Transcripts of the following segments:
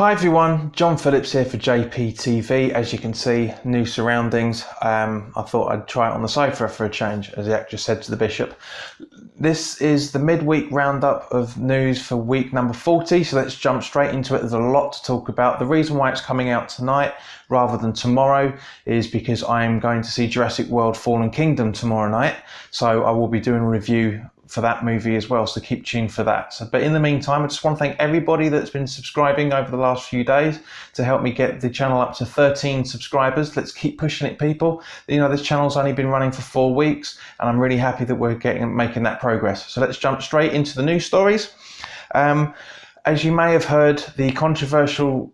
Hi everyone, John Phillips here for JPTV. As you can see, new surroundings. I thought I'd try it on the sofa for a change, as the actress said to the bishop. This is the midweek roundup of news for week number 40, so let's jump straight into it. There's a lot to talk about. The reason why it's coming out tonight rather than tomorrow is because I'm going to see Jurassic World Fallen Kingdom tomorrow night, so I will be doing a review for that movie as well, so keep tuned for that. But in the meantime, I just want to thank everybody that's been subscribing over the last few days to help me get the channel up to 13 subscribers. Let's keep pushing it, people. You know, this channel's only been running for 4 weeks, and I'm really happy that we're making that progress. So let's jump straight into the news stories. As you may have heard, the controversial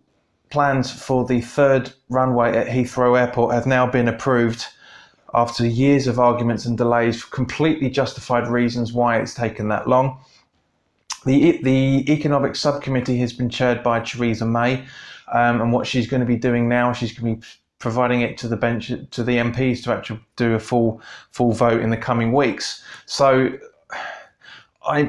plans for the third runway at Heathrow Airport have now been approved after years of arguments and delays, for completely justified reasons why it's taken that long. The Economic Subcommittee has been chaired by Theresa May, and what she's going to be doing now, she's going to be providing it to the bench, to the MPs, to actually do a full vote in the coming weeks. So I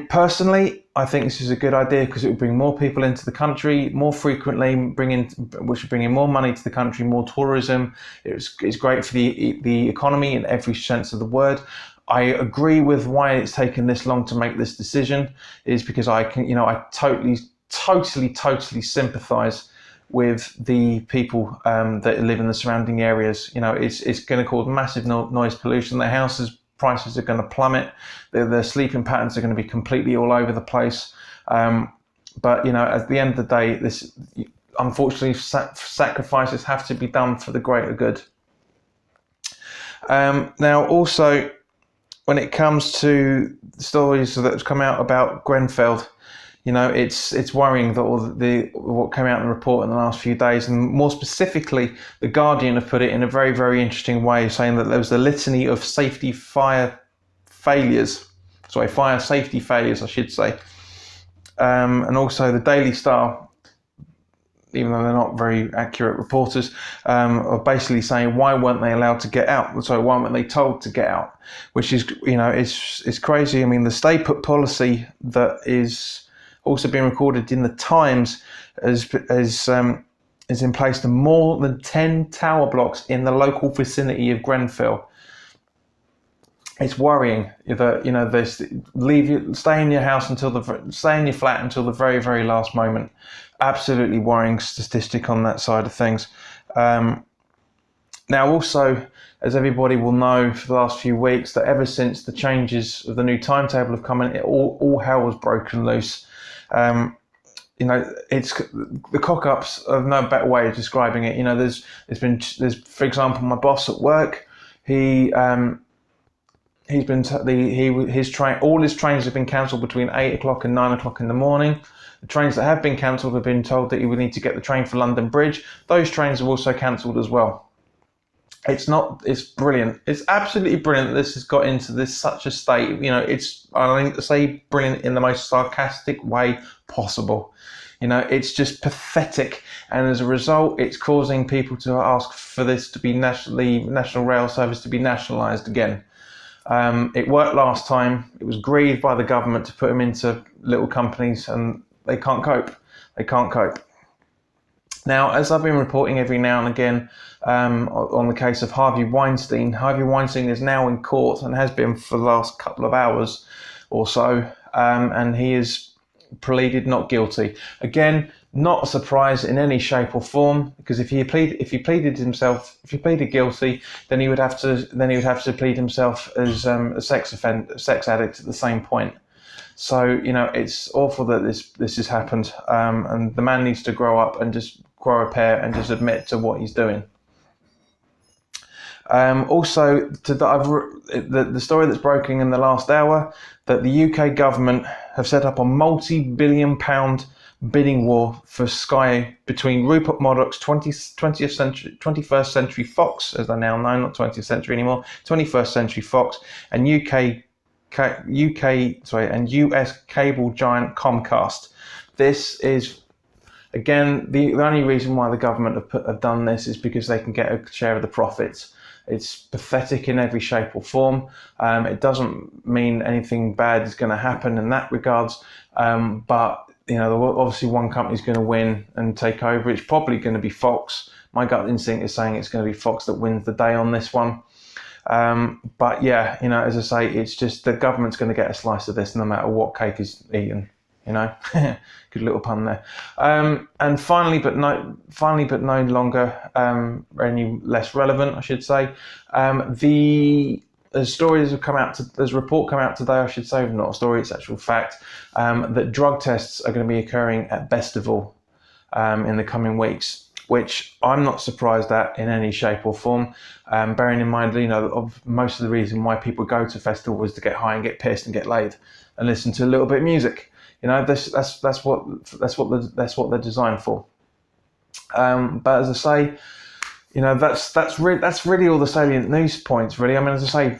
think this is a good idea because it will bring more people into the country more frequently, which will bring in more money to the country, more tourism. It's great for the economy in every sense of the word. I agree with why it's taken this long to make this decision, is because I totally sympathise with the people that live in the surrounding areas. You know, it's going to cause massive noise pollution. The houses prices are going to plummet. Their sleeping patterns are going to be completely all over the place. But you know, at the end of the day, this unfortunately sacrifices have to be done for the greater good. Now, also, when it comes to stories that have come out about Grenfell, you know, it's worrying that what came out in the report in the last few days, and more specifically, The Guardian have put it in a very, very interesting way, saying that there was a litany of fire safety failures, I should say. And also the Daily Star, even though they're not very accurate reporters, are basically saying, why weren't they allowed to get out? So why weren't they told to get out? Which is, you know, it's crazy. I mean, the stay put policy that is also been recorded in the Times is in place to more than 10 tower blocks in the local vicinity of Grenfell. It's worrying that, you know, stay in your flat until the very, very last moment. Absolutely worrying statistic on that side of things. Now, also, as everybody will know, for the last few weeks, that ever since the changes of the new timetable have come in, all hell was broken loose. You know, it's the cock-ups of no better way of describing it. You know, there's for example, my boss at work, all his trains have been cancelled between 8 o'clock and 9 o'clock in the morning. The trains that have been cancelled have been told that he would need to get the train for London Bridge. Those trains are also cancelled as well. It's brilliant. It's absolutely brilliant that this has got into such a state. You know, I think to say brilliant in the most sarcastic way possible. You know, it's just pathetic. And as a result, it's causing people to ask for this to be National Rail Service to be nationalised again. It worked last time. It was agreed by the government to put them into little companies, and they can't cope. Now, as I've been reporting every now and again on the case of Harvey Weinstein is now in court and has been for the last couple of hours or so, and he is pleaded not guilty. Again, not a surprise in any shape or form, because if he pleaded guilty, then he would have to plead himself as a sex addict at the same point. So, you know, it's awful that this has happened, and the man needs to grow up and just grow a pair and just admit to what he's doing. Also, the story that's breaking in the last hour, that the UK government have set up a multi-billion-pound bidding war for Sky between Rupert Murdoch's 21st Century Fox, as they're now known, not 20th Century anymore, 21st Century Fox, and US cable giant Comcast. This is, again, the only reason why the government have done this is because they can get a share of the profits. It's pathetic in every shape or form. It doesn't mean anything bad is going to happen in that regards, but obviously one company's going to win and take over. It's probably going to be Fox. My gut instinct is saying it's going to be Fox that wins the day on this one. But yeah, as I say, it's just the government's going to get a slice of this no matter what cake is eaten. Good little pun there. And finally, but no longer any less relevant, I should say. There's stories have come out. There's a report come out today, I should say, not a story, it's actual fact, that drug tests are going to be occurring at Bestival in the coming weeks, which I'm not surprised at in any shape or form. Bearing in mind, of most of the reason why people go to festival was to get high and get pissed and get laid and listen to a little bit of music. That's what they're designed for. But as I say, that's really all the salient news points, really. I mean, as I say,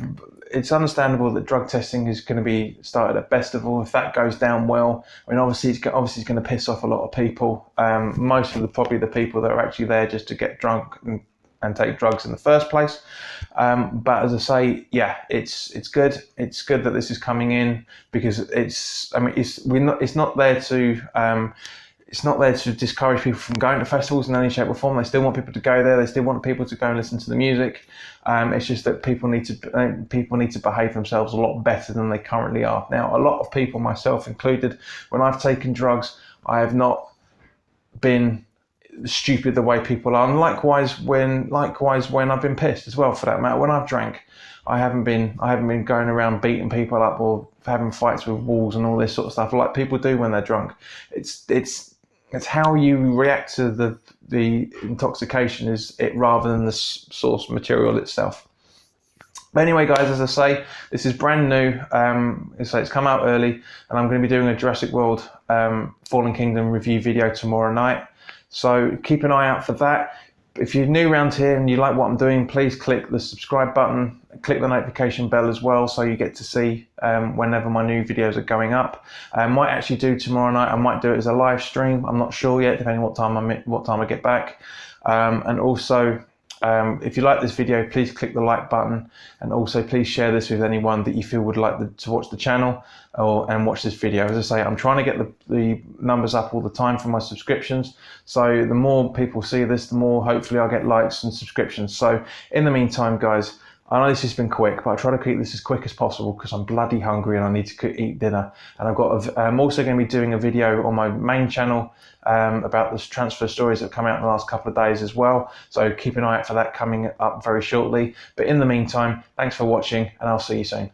it's understandable that drug testing is going to be started at Bestival. If that goes down well, I mean, obviously it's going to piss off a lot of people. Most of probably the people that are actually there just to get drunk and take drugs in the first place. But as I say, yeah, it's good. It's good that this is coming in because it's not there to discourage people from going to festivals in any shape or form. They still want people to go there. They still want people to go and listen to the music. It's just that people need to behave themselves a lot better than they currently are. Now, a lot of people, myself included, when I've taken drugs, I have not been stupid the way people are. And likewise when I've been pissed as well, for that matter. When I've drank, I haven't been going around beating people up or having fights with walls and all this sort of stuff like people do when they're drunk. It's how you react to the intoxication rather than the source material itself. But anyway, guys, as I say, this is brand new. It's come out early, and I'm going to be doing a Jurassic World Fallen Kingdom review video tomorrow night. So keep an eye out for that. If you're new around here and you like what I'm doing, please click the subscribe button, click the notification bell as well, so you get to see whenever my new videos are going up. I might actually do tomorrow night. I might do it as a live stream. I'm not sure yet, depending what time I get back. And also, if you like this video, please click the like button, and also please share this with anyone that you feel would like to watch the channel and watch this video. As I say, I'm trying to get the numbers up all the time for my subscriptions, so the more people see this, the more hopefully I'll get likes and subscriptions. So in the meantime, guys, I know this has been quick, but I try to keep this as quick as possible because I'm bloody hungry and I need to eat dinner. And I'm also going to be doing a video on my main channel about the transfer stories that have come out in the last couple of days as well. So keep an eye out for that coming up very shortly. But in the meantime, thanks for watching, and I'll see you soon.